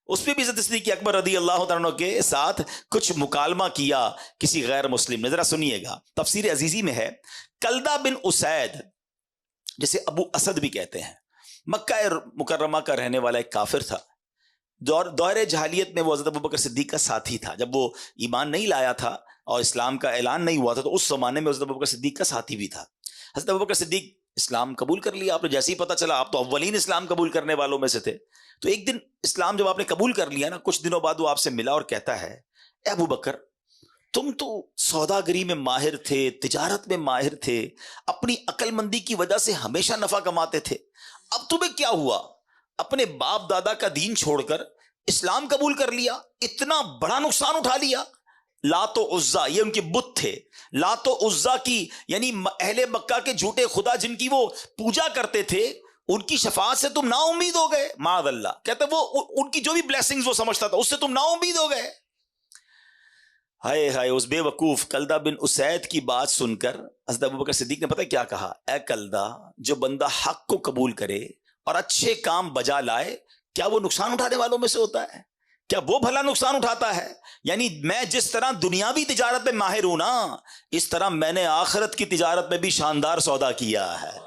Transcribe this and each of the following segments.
اس پہ بھی حضرت صدیق اکبر رضی اللہ تعالیٰ عنہ کے ساتھ کچھ مکالمہ کیا کسی غیر مسلم نے. ذرا سنیے گا, تفسیر عزیزی میں ہے, کلدہ بن اسید جسے ابو اسد بھی کہتے ہیں, مکہ مکرمہ کا رہنے والا ایک کافر تھا. دور جہالیت میں وہ حضرت ابوبکر صدیق کا ساتھی تھا. جب وہ ایمان نہیں لایا تھا اور اسلام کا اعلان نہیں ہوا تھا تو اس زمانے میں حضرت ابوبکر صدیق کا ساتھی بھی تھا. حضرت ابوبکر صدیق اسلام قبول کر لیا. آپ نے جیسے ہی پتہ چلا, آپ تو اولین اسلام قبول کرنے والوں میں سے تھے, تو ایک دن اسلام جب آپ نے قبول کر لیا نا, کچھ دنوں بعد وہ آپ سے ملا اور کہتا ہے, اے ابوبکر, تم تو سوداگری میں ماہر تھے, تجارت میں ماہر تھے, اپنی عقل مندی کی وجہ سے ہمیشہ نفع کماتے تھے, اب تمہیں کیا ہوا؟ اپنے باپ دادا کا دین چھوڑ کر اسلام قبول کر لیا, اتنا بڑا نقصان اٹھا لیا. لات و عزا, یہ ان کے بت تھے, لات و عزا کی یعنی اہل مکہ کے جھوٹے خدا جن کی وہ پوجا کرتے تھے, ان کی شفاعت سے تم نا امید ہو گئے. معاذ اللہ, کہتے وہ ان کی جو بھی بلیسنگز وہ سمجھتا تھا اس سے تم نا امید ہو گئے. ہائے ہائے, اس بے وقوف کلدہ بن اسید کی بات سن کر حضرت ابوبکر صدیق نے پتہ کیا کہا, اے کلدہ, جو بندہ حق کو قبول کرے اور اچھے کام بجا لائے, کیا وہ نقصان اٹھانے والوں میں سے ہوتا ہے؟ کیا وہ بھلا نقصان اٹھاتا ہے؟ یعنی میں جس طرح دنیاوی تجارت میں ماہر ہوں نا, اس طرح میں نے آخرت کی تجارت میں بھی شاندار سودا کیا ہے.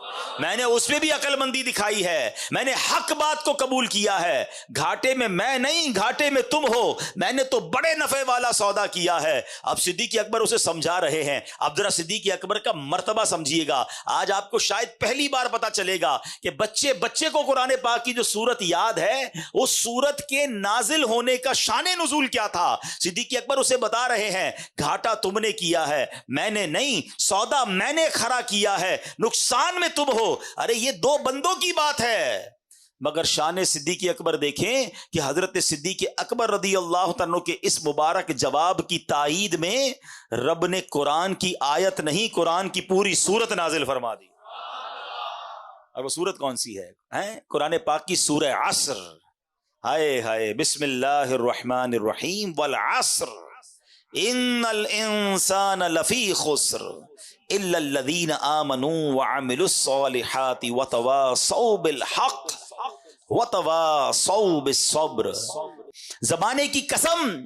میں نے اس میں بھی عقل مندی دکھائی ہے, میں نے حق بات کو قبول کیا ہے. گھاٹے میں میں نہیں, گھاٹے میں تم ہو, میں نے تو بڑے نفع والا سودا کیا ہے. اب صدیق اکبر اسے سمجھا رہے ہیں. اب ذرا صدیق اکبر کا مرتبہ سمجھیے گا. آج آپ کو شاید پہلی بار پتا چلے گا کہ بچے کو قرآن پاک کی جو سورت یاد ہے, اس سورت کے نازل ہونے کا شان نزول کیا تھا. صدیق اکبر اسے بتا رہے ہیں, گھاٹا تم نے کیا ہے, میں نے نہیں, سودا میں نے کھڑا کیا ہے, نقصان میں تم ہو. ارے یہ دو بندوں کی بات ہے. مگر شان صدیق اکبر دیکھیں کہ حضرت صدیق اکبر رضی اللہ تعالیٰ کے اس مبارک جواب کی تائید میں رب نے قرآن کی آیت نہیں, قرآن کی پوری سورت نازل فرما دی. اور وہ سورت کون سی ہے؟ قرآن پاک کی سورہ عصر. ہائے ہائے, بسم اللہ الرحمن الرحیم, والعصر ان الانسان لفی خسر الا الذین آمنوا وعملوا الصالحات وتواصوا بالحق وتواصوا بالصبر. زمانے کی قسم,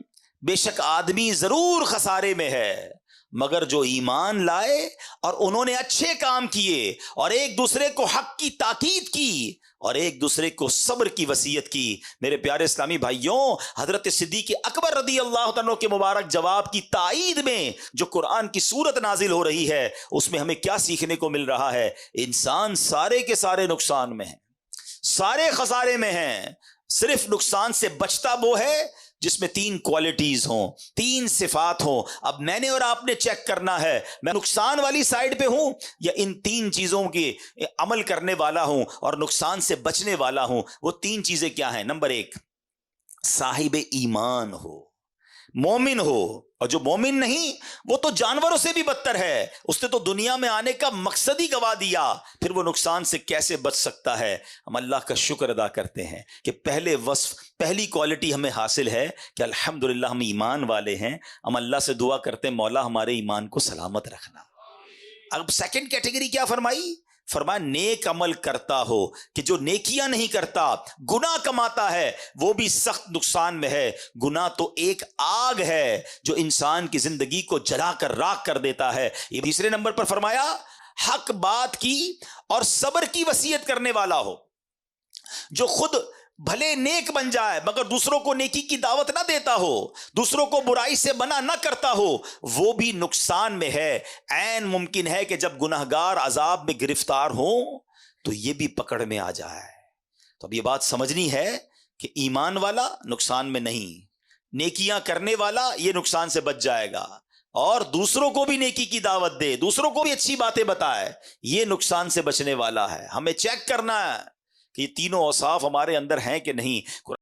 بے شک آدمی ضرور خسارے میں ہے, مگر جو ایمان لائے اور انہوں نے اچھے کام کیے اور ایک دوسرے کو حق کی تاکید کی اور ایک دوسرے کو صبر کی وصیت کی. میرے پیارے اسلامی بھائیوں, حضرت صدیق اکبر رضی اللہ عنہ کے مبارک جواب کی تائید میں جو قرآن کی سورت نازل ہو رہی ہے, اس میں ہمیں کیا سیکھنے کو مل رہا ہے؟ انسان سارے کے سارے نقصان میں ہیں, سارے خسارے میں ہیں. صرف نقصان سے بچتا وہ ہے جس میں 3 کوالٹیز ہوں, 3 صفات ہوں. اب میں نے اور آپ نے چیک کرنا ہے, میں نقصان والی سائیڈ پہ ہوں یا ان 3 چیزوں کے عمل کرنے والا ہوں اور نقصان سے بچنے والا ہوں. وہ 3 چیزیں کیا ہیں؟ نمبر 1, صاحب ایمان ہو, مومن ہو. اور جو مومن نہیں وہ تو جانوروں سے بھی بدتر ہے, اس نے تو دنیا میں آنے کا مقصد ہی گوا دیا, پھر وہ نقصان سے کیسے بچ سکتا ہے؟ ہم اللہ کا شکر ادا کرتے ہیں کہ پہلے وصف, پہلی کوالٹی ہمیں حاصل ہے کہ الحمدللہ ہم ایمان والے ہیں. ہم اللہ سے دعا کرتے ہیں, مولا ہمارے ایمان کو سلامت رکھنا. اب سیکنڈ کیٹیگری کیا فرمائی؟ فرمایا نیک عمل کرتا ہو, کہ جو نیکیاں نہیں کرتا, گناہ کماتا ہے, وہ بھی سخت نقصان میں ہے. گناہ تو ایک آگ ہے جو انسان کی زندگی کو جلا کر راکھ کر دیتا ہے. یہ تیسرے نمبر پر فرمایا حق بات کی اور صبر کی وصیت کرنے والا ہو, جو خود بھلے نیک بن جائے مگر دوسروں کو نیکی کی دعوت نہ دیتا ہو, دوسروں کو برائی سے منع نہ کرتا ہو, وہ بھی نقصان میں ہے. عین ممکن ہے کہ جب گناہگار عذاب میں گرفتار ہوں تو یہ بھی پکڑ میں آ جائے. تو اب یہ بات سمجھنی ہے کہ ایمان والا نقصان میں نہیں, نیکیاں کرنے والا یہ نقصان سے بچ جائے گا, اور دوسروں کو بھی نیکی کی دعوت دے, دوسروں کو بھی اچھی باتیں بتائے, یہ نقصان سے بچنے والا ہے. ہمیں چیک کرنا ہے کہ یہ تینوں اوصاف ہمارے اندر ہیں کہ نہیں.